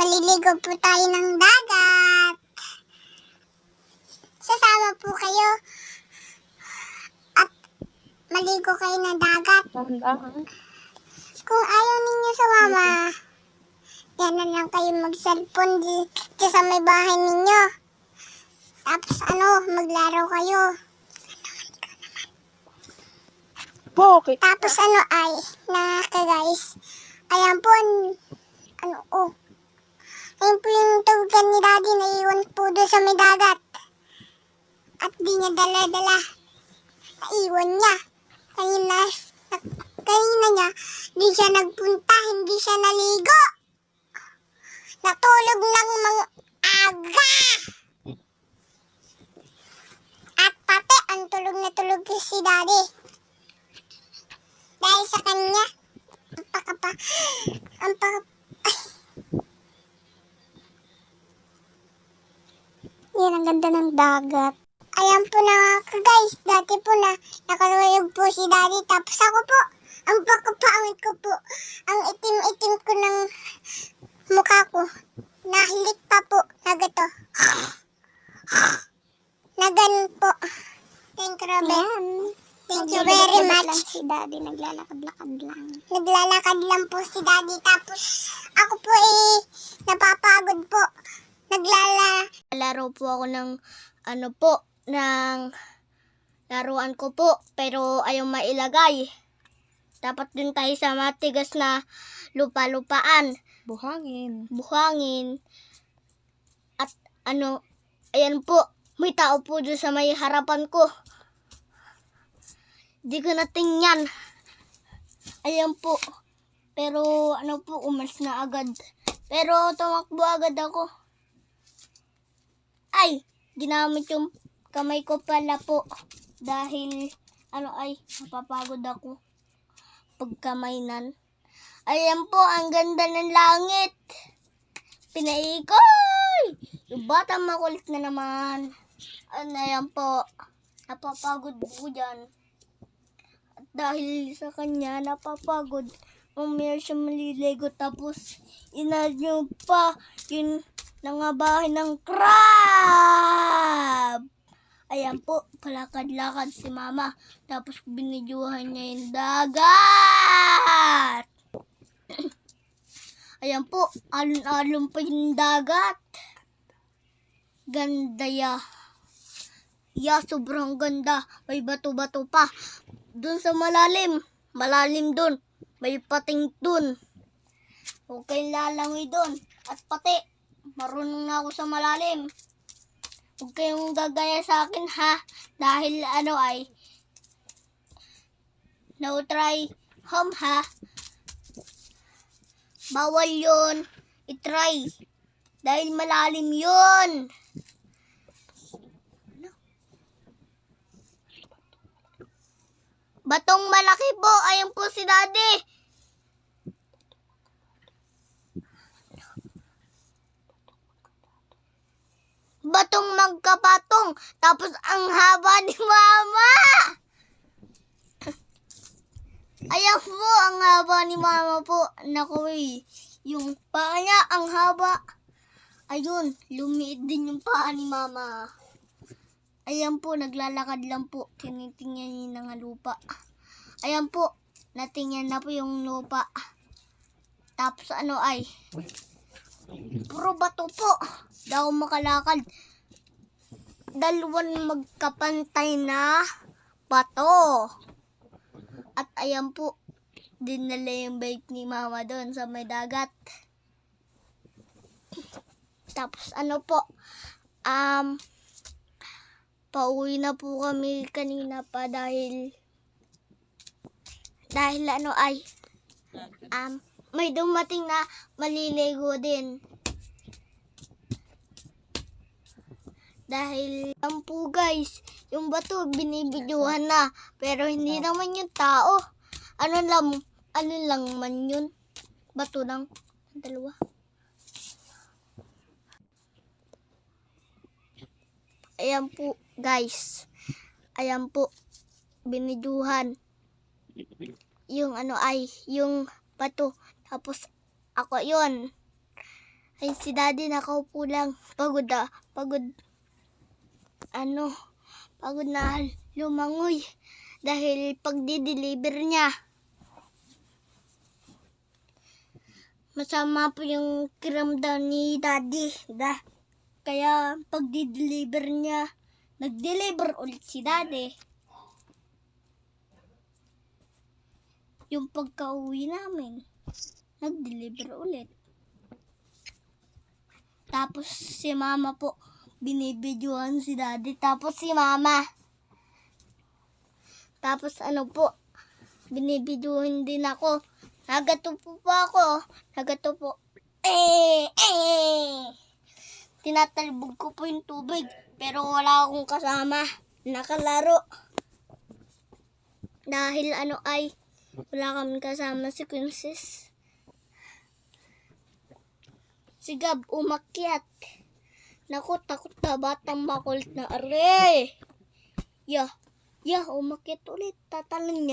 Maliligo po tayo ng dagat. Sasama po kayo at maligo kayo ng dagat. Kung ayaw ninyo sumama, yan na lang kayo mag-cellphone dito sa may bahay ninyo. Tapos maglaro kayo. Bakit? Tapos guys, ayan po, ayun po yung tugan ni Daddy na iwan po doon sa may dagat. At di niya dala-dala. Naiwan niya. Kanina niya, di siya nagpunta, hindi siya naligo. Natulog ng mga aga. At pati, ang tulog na tulog si Daddy. Dahil sa kanya, yan ang ganda ng dagat. Ayan po na guys, dati po nakaluyog po si Daddy. Tapos ako po, ang pagkapangit ko po, ang itim-itim ko ng mukha ko. Nahilik pa po, na gato. Na ganun po. Thank you, Robert. Thank you very much. Si Daddy, naglalakad-lakad lang. Naglalakad lang po si Daddy. Tapos ako po napapagod po. Laro po ako ng ng laruan ko po, pero ayaw mailagay. Dapat din tayo sa matigas na lupa-lupaan. Buhangin. At ayan po, may tao po doon sa may harapan ko. Di ko natingnan. Ayan po. Pero umalis na agad. Pero tumakbo agad ako. Ay, ginamit yung kamay ko pala po. Dahil, napapagod ako pagkamainan. Ayan po, ang ganda ng langit. Pinaikoy! Yung bata makulit na naman. Ayan po, napapagod po dyan. At dahil sa kanya, napapagod. Mamaya siya maliligo tapos inadyo pa yun nangabahin ng crab. Ayan po, palakad-lakad si Mama. Tapos binidyuhan niya yung dagat. Ayan po, alon-alon pa yung dagat. Ganda ya. Sobrang ganda. May bato-bato pa. Doon sa malalim. Malalim doon. May pating doon. Huwag kayong lalangoy doon. At pati, marunong na ako sa malalim. Huwag kayong gagaya sa akin ha. Dahil no try home ha. Bawal yun. I-try. Dahil malalim yun. Batong malaki po. Ayan po si Daddy. Batong magkapatong. Tapos ang haba ni Mama. Ayan po, ang haba ni Mama po. Naku, yung paa niya, ang haba. Ayun, lumiit din yung paa ni Mama. Ayan po, naglalakad lang po. Tinitingnan niya ng lupa. Ayan po, natingnan na po yung lupa. Tapos puro bato po. Daw makalakad. Dalawang magkapantay na bato. At ayan po, dinala yung bike ni Mama doon sa may dagat. Tapos pauwi na po kami kanina pa dahil may dumating na maliligo din. Dahil po guys, yung bato binibidyuhan na, pero hindi naman yung tao. Ano lang man yun? Bato lang, dalawa. Ayan po guys. Ayan po, binidyuhan. Yung yung bato. Tapos ako yun. Ay, si daddy nakaupo lang. Pagod ah. Pagod. Pagod na lumangoy. Dahil pagdi-deliver niya. Masama po yung kiramdam ni daddy. Kaya pagdi-deliver niya, nag-deliver ulit si daddy. Yung pagka-uwi namin, nag-deliver ulit. Tapos si mama po, binibidyohan si daddy. Tapos si mama. Tapos binibidyohan din ako. Nagatupo pa ako. Nagatupo. Tinatalbog ko po yung tubig. Pero wala akong kasama. Nakalaro. Dahil wala kami kasama si Princess. Si Gab umakyat. Naku, takot na batang makulit na are. Umakyat ulit. Tatalon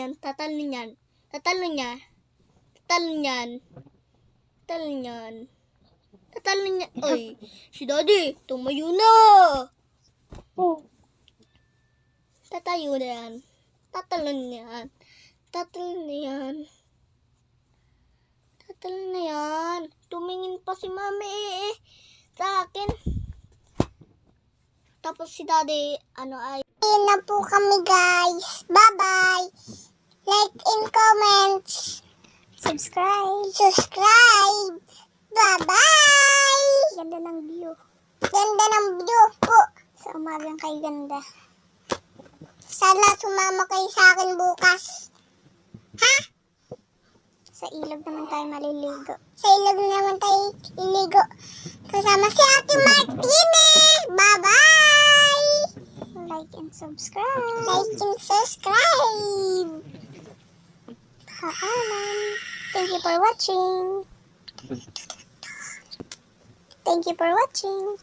yan. Oy, si daddy, tumayo na. Oh. Tatayo na yan. Tatalon na yan. Tumingin pa si mami sa akin. Tapos si daddy, Ayun na po kami guys. Bye-bye. Like and comments. Subscribe. Bye-bye. Ganda ng view. Ganda ng view po. Sa umagang kay ganda. Sana sumama kayo sa akin bukas. Ha? Sa ilog naman tayo maliligo. Sa ilog naman tayo iligo. Kasama si Ate Martinez. Bye-bye. Like and subscribe. Like and subscribe. Paalam. Thank you for watching. Thank you for watching.